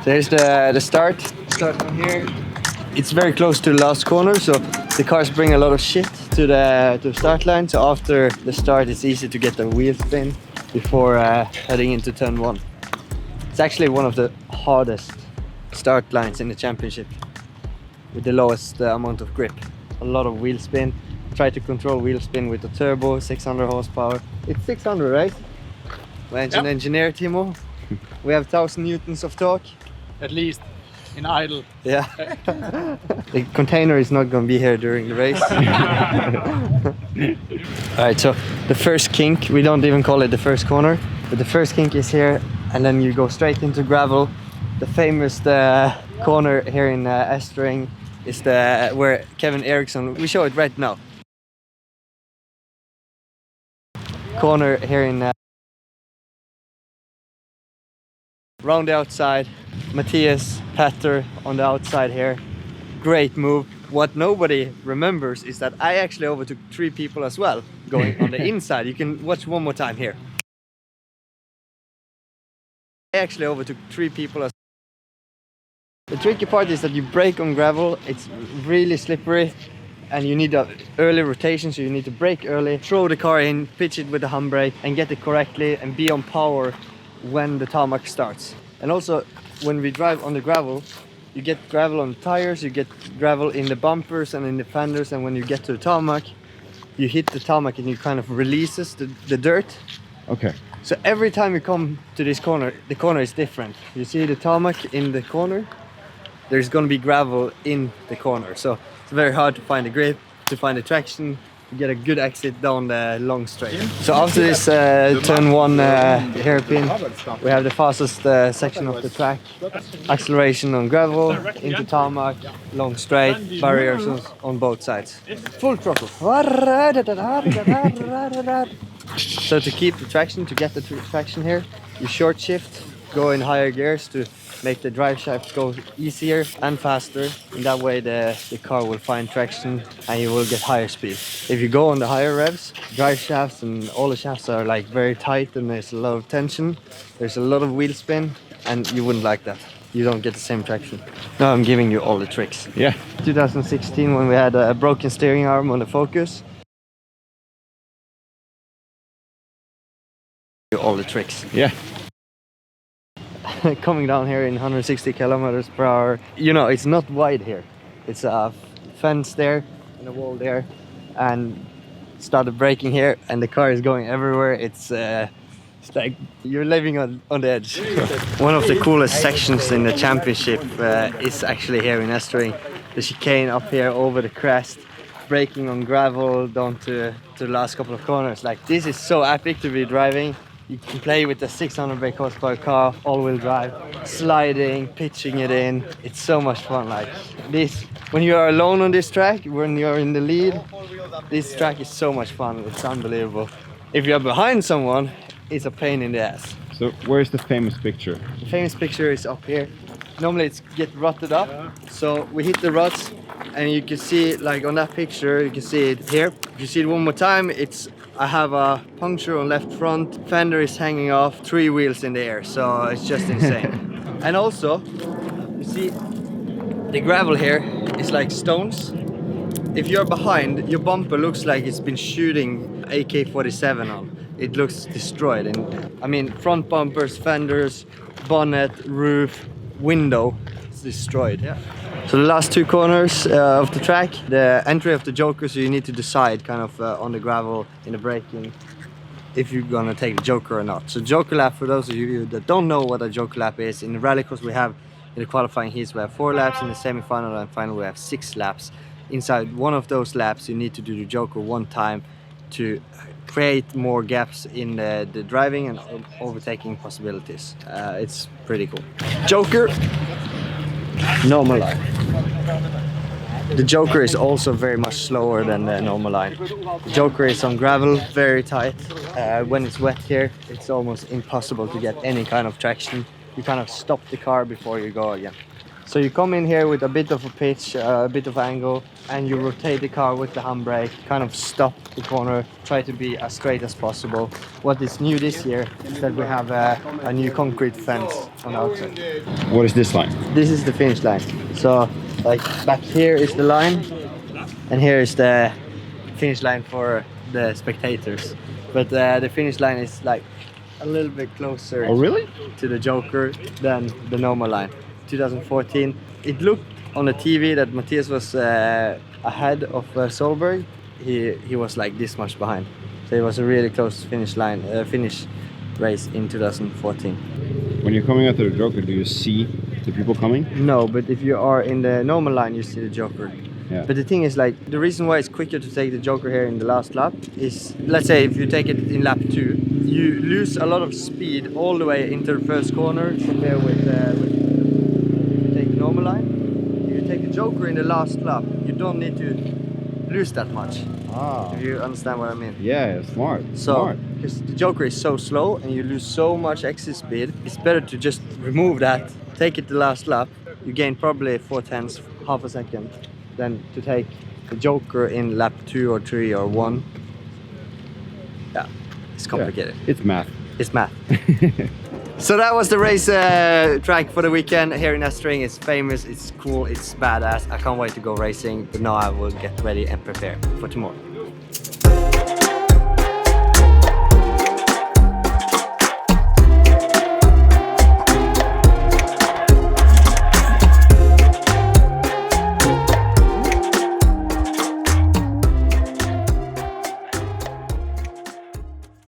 There's the start from here. It's very close to the last corner, so the cars bring a lot of shit to the start line. So after the start, it's easy to get the wheel spin before heading into turn 1. It's actually one of the hardest start lines in the championship, with the lowest amount of grip. A lot of wheel spin. Try to control wheel spin with the turbo, 600 horsepower. It's 600, right? Engine engineer, Timo. We have 1000 newtons of torque. At least in idle. Yeah. The container is not going to be here during the race. Alright, so the first kink, we don't even call it the first corner, but the first kink is here, and then you go straight into gravel. The famous corner here in ESTERING is where Kevin Eriksson, we show it right now. Corner here in round the outside, Matthias Patter on the outside here. Great move. What nobody remembers is that I actually overtook 3 people as well going on the inside. You can watch one more time here. I actually overtook 3 people as well. The tricky part is that you brake on gravel. It's really slippery and you need an early rotation, so you need to brake early, throw the car in, pitch it with the handbrake and get it correctly and be on power when the tarmac starts. And also when we drive on the gravel, you get gravel on the tires, you get gravel in the bumpers and in the fenders, and when you get to the tarmac, you hit the tarmac and you kind of releases the dirt. Okay. So every time you come to this corner, the corner is different. You see the tarmac in the corner, there's going to be gravel in the corner. So it's very hard to find the grip, to find the traction, to get a good exit down the long straight. So after this turn 1 hairpin, we have the fastest section of the track. Acceleration on gravel, into tarmac, long straight, barriers on both sides. Full throttle. So to keep the traction, to get the traction here, you short shift, go in higher gears to make the drive shaft go easier and faster. In that way the car will find traction and you will get higher speed. If you go on the higher revs, drive shafts and all the shafts are like very tight and there's a lot of tension. There's a lot of wheel spin and you wouldn't like that. You don't get the same traction. Now I'm giving you all the tricks. Yeah. 2016 when we had a broken steering arm on the Focus. All the tricks. Yeah. Coming down here in 160 kilometers per hour. You know, it's not wide here. It's a fence there and a wall there, and started braking here and the car is going everywhere. It's like you're living on the edge. One of the coolest sections in the championship is actually here in ESTERING. The chicane up here over the crest, braking on gravel down to the last couple of corners. Like, this is so epic to be driving. You can play with the 600 brake horsepower car, all-wheel drive, sliding, pitching it in. It's so much fun. Like this, when you are alone on this track, when you're in the lead, this track is so much fun. It's unbelievable. If you're behind someone, it's a pain in the ass. So where's the famous picture? The famous picture is up here. Normally it's get rutted up, so we hit the ruts, and you can see, like on that picture, you can see it here. If you see it one more time, I have a puncture on left front, fender is hanging off, 3 wheels in the air, so it's just insane. And also, you see, the gravel here is like stones. If you're behind, your bumper looks like it's been shooting AK-47 on. It looks destroyed, and I mean, front bumpers, fenders, bonnet, roof, window, it's destroyed. Yeah. So the last 2 corners of the track, the entry of the joker, so you need to decide kind of on the gravel in the braking if you're gonna take the joker or not. So joker lap, for those of you that don't know what a joker lap is, in the Rallycross we have, in the qualifying heats we have 4 laps, in the semi-final and final we have 6 laps. Inside one of those laps you need to do the joker 1 time to create more gaps in the driving and overtaking possibilities. It's pretty cool. Joker, normal line. The joker is also very much slower than the normal line. The joker is on gravel, very tight. When it's wet here, it's almost impossible to get any kind of traction. You kind of stop the car before you go again. So you come in here with a bit of a pitch, a bit of angle, and you rotate the car with the handbrake, kind of stop the corner, try to be as straight as possible. What is new this year is that we have a new concrete fence on the outside. What is this line? This is the finish line. So like back here is the line, and here is the finish line for the spectators. But the finish line is like a little bit closer Oh, really? to the Joker than the normal line. 2014, it looked on the TV that Matthias was ahead of Solberg. He was like this much behind. So it was a really close finish line, finish race in 2014. When you're coming out to the Joker, do you see the people coming? No, but if you are in the normal line, you see the Joker. Yeah. But the thing is, like, the reason why it's quicker to take the Joker here in the last lap is, let's say if you take it in lap 2, you lose a lot of speed all the way into the first corner compared with you take the normal line. If you take the Joker in the last lap, you don't need to lose that much. Ah. If you understand what I mean. Yeah, smart. So, Smart. because the Joker is so slow and you lose so much exit speed, it's better to just remove that, take it the last lap, you gain probably 4/10, half a second, than to take the Joker in lap 2 or 3 or 1. Yeah, it's complicated. Yeah, it's math. It's math. So that was the race track for the weekend here in ESTERING. It's famous, it's cool, it's badass. I can't wait to go racing, but now I will get ready and prepare for tomorrow.